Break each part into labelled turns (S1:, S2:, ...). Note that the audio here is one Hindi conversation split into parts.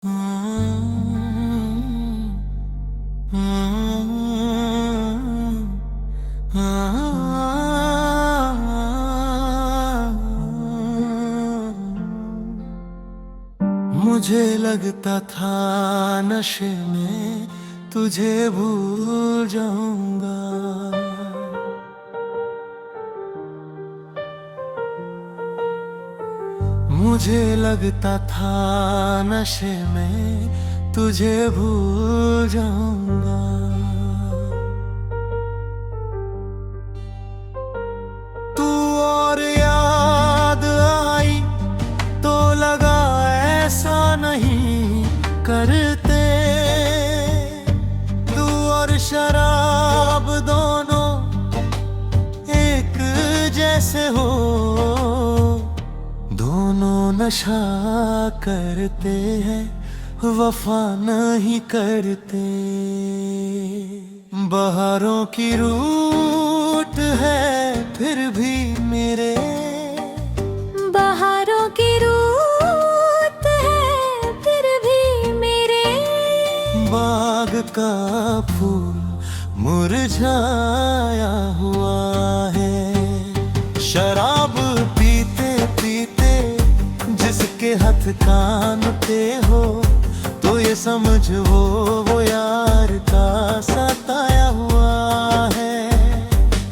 S1: मुझे लगता था नशे में तुझे भूल जाऊंगा। मुझे लगता था नशे में तुझे भूल जाऊंगा। तू और याद आई तो लगा ऐसा नहीं करते। तू और शराब दोनों एक जैसे हो, दोनों नशा करते हैं वफा नहीं करते। बहारों की रूट है फिर भी मेरे,
S2: बहारों की रूट है फिर भी मेरे।
S1: बाग का फूल मुरझाया हुआ है। शराब पीते पीते जिसके हाथ कान पे हो, तो ये समझ वो यार का सताया हुआ है।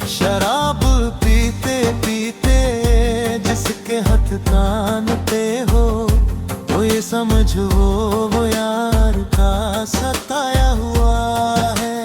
S1: शराब पीते पीते जिसके हाथ कान पे हो, तो ये समझ वो यार का सताया हुआ है।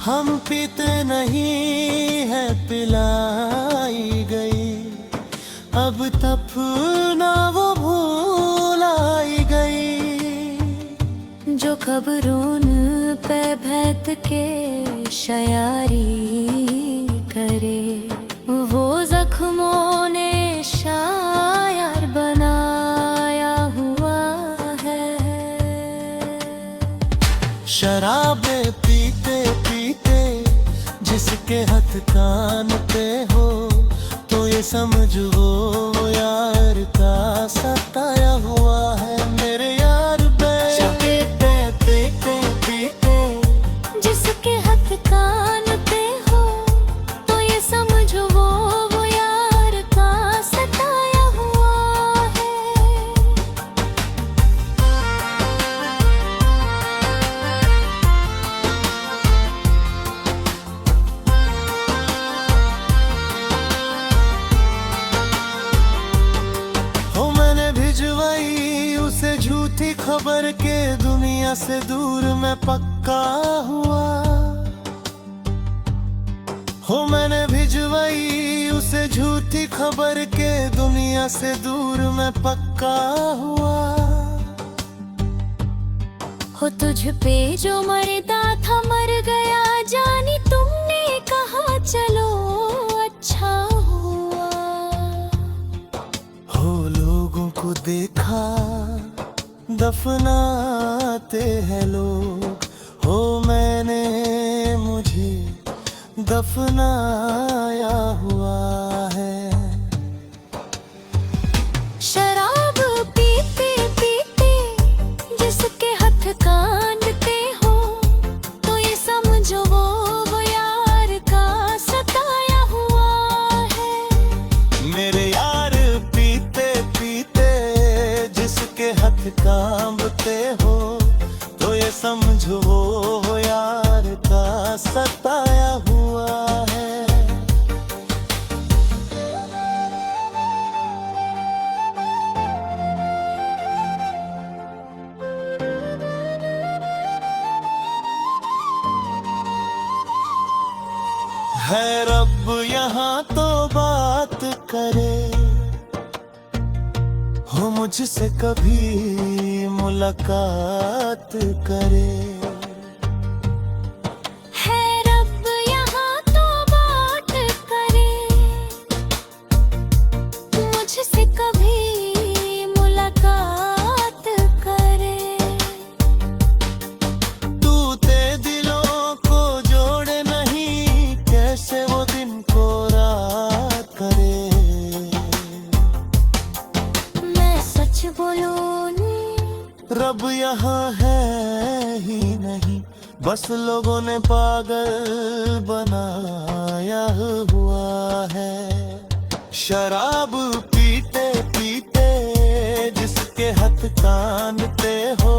S1: हम पीते नहीं है पिलाई गई, अब तपना वो भूल आई गई।
S2: जो कब्रों पे बैठ के शायरी करे, वो जख्मों ने शायर बनाया हुआ है।
S1: शराबे पीते पीते जिसके हाथ कान पे हो, तो ये समझ वो यार का सताया हुआ है। मेरे यार पीते पीते पीते
S2: जिसके हाथ कान पे हो, तो ये समझ वो यार का सताया हुआ है।
S1: भिजवाई उसे झूठी खबर के दुनिया से दूर मैं पक्का हुआ। हो मैंने भिजवाई उसे झूठी खबर के दुनिया से दूर मैं पक्का हुआ।
S2: हो तुझ पे जो मरता था मर गया, जानी तुमने कहा चलो अच्छा हुआ।
S1: हो लोगों को देखा दफनाते हैं लोग, हो मैंने मुझे दफनाया हुआ है।
S2: शराब पीते पीते जिसके हाथ कान पे हो, तो ये समझो वो यार का सताया हुआ है।
S1: मेरे यार पीते पीते जिसके हाथ कांपते हो, तो ये समझो वो यार का सताया हुआ है। है रब यहाँ तो बात करे, हो मुझसे कभी मुलाकात करे। यहाँ है ही नहीं, बस लोगों ने पागल बनाया हुआ है। शराब पीते पीते जिसके हाथ कानते हो,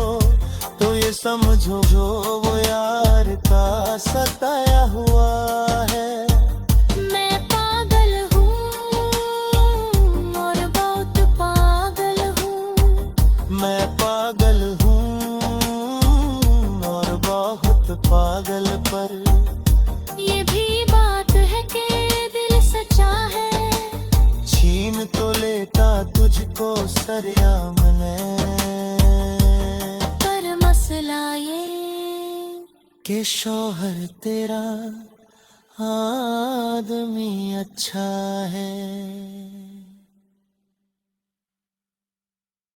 S1: तो ये समझो जो वो यार का सताया हुआ है।
S2: मैं पागल हूँ और बहुत पागल हूँ।
S1: मैं पागल हूँ और बहुत पागल, पर
S2: ये भी बात है कि दिल सच्चा है।
S1: छीन तो लेता तुझको सरेआम में,
S2: पर मसला ये
S1: के शौहर तेरा आदमी अच्छा है।